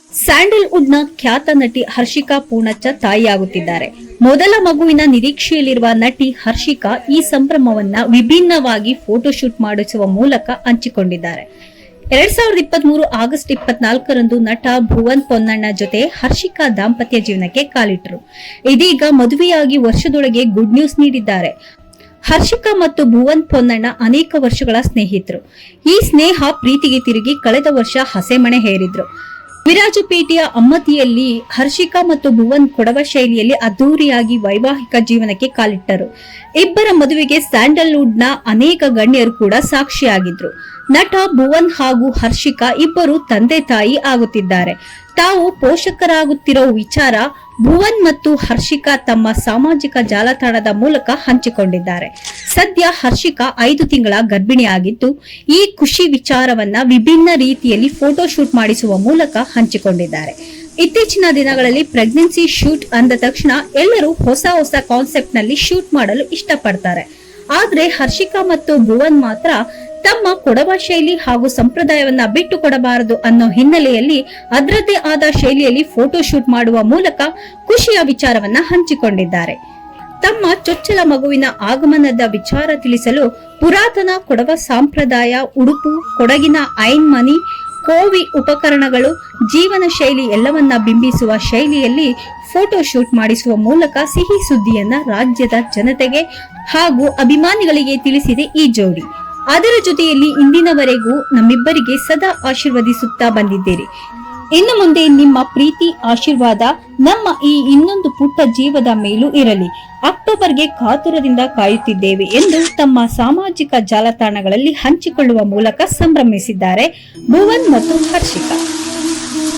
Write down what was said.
Sandalwood ನ ಖ್ಯಾತ ನಟಿ ಹರ್ಷಿಕಾ ಪೂರ್ಣಚ್ಚ ತಾಯಿಯಾಗುತ್ತಿದ್ದಾರೆ. ಮೊದಲ ಮಗುವಿನ ನಿರೀಕ್ಷೆಯಲ್ಲಿರುವ ನಟಿ ಹರ್ಷಿಕಾ ಈ ಸಂಭ್ರಮವನ್ನ ವಿಭಿನ್ನವಾಗಿ ಫೋಟೋಶೂಟ್ ಮಾಡಿಸುವ ಮೂಲಕ ಹಂಚಿಕೊಂಡಿದ್ದಾರೆ. 2023 ಆಗಸ್ಟ್ 24ರಂದು ನಟ ಭುವನ್ ಪೊನ್ನಣ್ಣ ಜೊತೆ ಹರ್ಷಿಕಾ ದಾಂಪತ್ಯ ಜೀವನಕ್ಕೆ ಕಾಲಿಟ್ಟರು. ಇದೀಗ ಮದುವೆಯಾಗಿ ವರ್ಷದೊಳಗೆ ಗುಡ್ ನ್ಯೂಸ್ ನೀಡಿದ್ದಾರೆ. ಹರ್ಷಿಕಾ ಮತ್ತು ಭುವನ್ ಪೊನ್ನಣ್ಣ ಅನೇಕ ವರ್ಷಗಳ ಸ್ನೇಹಿತರು. ಈ ಸ್ನೇಹ ಪ್ರೀತಿಗೆ ತಿರುಗಿ ಕಳೆದ ವರ್ಷ ಹಸೆಮಣೆ ಹೇರಿದ್ರು. ವಿರಾಜಪೇಟೆಯ ಅಮ್ಮತಿಯಲ್ಲಿ ಹರ್ಷಿಕಾ ಮತ್ತು ಭುವನ್ ಕೊಡವ ಶೈಲಿಯಲ್ಲಿ ಅದ್ದೂರಿಯಾಗಿ ವೈವಾಹಿಕ ಜೀವನಕ್ಕೆ ಕಾಲಿಟ್ಟರು. ಇಬ್ಬರ ಮದುವೆಗೆ ಸ್ಯಾಂಡಲ್ವುಡ್ ನ ಅನೇಕ ಗಣ್ಯರು ಕೂಡ ಸಾಕ್ಷಿಯಾಗಿದ್ರು. ನಟ ಭುವನ್ ಹಾಗೂ ಹರ್ಷಿಕಾ ಇಬ್ಬರು ತಂದೆ ತಾಯಿ ಆಗುತ್ತಿದ್ದಾರೆ. ತಾವು ಪೋಷಕರಾಗುತ್ತಿರೋ ವಿಚಾರ ಭುವನ್ ಮತ್ತು ಹರ್ಷಿಕಾ ತಮ್ಮ ಸಾಮಾಜಿಕ ಜಾಲತಾಣದ ಮೂಲಕ ಹಂಚಿಕೊಂಡಿದ್ದಾರೆ. ಸದ್ಯ ಹರ್ಷಿಕಾ 5 ತಿಂಗಳ ಗರ್ಭಿಣಿಯಾಗಿದ್ದು, ಈ ಖುಷಿ ವಿಚಾರವನ್ನ ವಿಭಿನ್ನ ರೀತಿಯಲ್ಲಿ ಫೋಟೋಶೂಟ್ ಮಾಡಿಸುವ ಮೂಲಕ ಹಂಚಿಕೊಂಡಿದ್ದಾರೆ. ಇತ್ತೀಚಿನ ದಿನಗಳಲ್ಲಿ ಪ್ರೆಗ್ನೆನ್ಸಿ ಶೂಟ್ ಅಂದ ತಕ್ಷಣ ಎಲ್ಲರೂ ಹೊಸ ಕಾನ್ಸೆಪ್ಟ್ ನಲ್ಲಿ ಶೂಟ್ ಮಾಡಲು ಇಷ್ಟಪಡ್ತಾರೆ. ಆದ್ರೆ ಹರ್ಷಿಕಾ ಮತ್ತು ಭುವನ್ ಮಾತ್ರ ತಮ್ಮ ಕೊಡವ ಶೈಲಿ ಹಾಗೂ ಸಂಪ್ರದಾಯವನ್ನ ಬಿಟ್ಟು ಕೊಡಬಾರದು ಅನ್ನೋ ಹಿನ್ನೆಲೆಯಲ್ಲಿ ಅದರದ್ದೇ ಆದ ಶೈಲಿಯಲ್ಲಿ ಫೋಟೋ ಶೂಟ್ ಮಾಡುವ ಮೂಲಕ ಖುಷಿಯ ವಿಚಾರವನ್ನ ಹಂಚಿಕೊಂಡಿದ್ದಾರೆ. ತಮ್ಮ ಚೊಚ್ಚಲ ಮಗುವಿನ ಆಗಮನದ ವಿಚಾರ ತಿಳಿಸಲು ಪುರಾತನ ಕೊಡವ ಸಂಪ್ರದಾಯ, ಉಡುಪು, ಕೊಡಗಿನ ಐನ್ ಮನಿ, ಕೋವಿ ಉಪಕರಣಗಳು, ಜೀವನ ಶೈಲಿ ಎಲ್ಲವನ್ನ ಬಿಂಬಿಸುವ ಶೈಲಿಯಲ್ಲಿ ಫೋಟೋ ಶೂಟ್ ಮಾಡಿಸುವ ಮೂಲಕ ಸಿಹಿ ಸುದ್ದಿಯನ್ನ ರಾಜ್ಯದ ಜನತೆಗೆ ಹಾಗೂ ಅಭಿಮಾನಿಗಳಿಗೆ ತಿಳಿಸಿದೆ ಈ ಜೋಡಿ. ಅದರ ಜೊತೆಯಲ್ಲಿ ಇಂದಿನವರೆಗೂ ನಮ್ಮಿಬ್ಬರಿಗೆ ಸದಾ ಆಶೀರ್ವದಿಸುತ್ತಾ ಬಂದಿದ್ದೀರಿ. ಇನ್ನು ಮುಂದೆ ನಿಮ್ಮ ಪ್ರೀತಿ ಆಶೀರ್ವಾದ ನಮ್ಮ ಈ ಇನ್ನೊಂದು ಪುಟ್ಟ ಜೀವದ ಮೇಲೂ ಇರಲಿ. ಅಕ್ಟೋಬರ್ಗೆ ಕಾತುರದಿಂದ ಕಾಯುತ್ತಿದ್ದೇವೆ ಎಂದು ತಮ್ಮ ಸಾಮಾಜಿಕ ಜಾಲತಾಣಗಳಲ್ಲಿ ಹಂಚಿಕೊಳ್ಳುವ ಮೂಲಕ ಸಂಭ್ರಮಿಸಿದ್ದಾರೆ ಭುವನ್ ಮತ್ತು ಹರ್ಷಿಕಾ.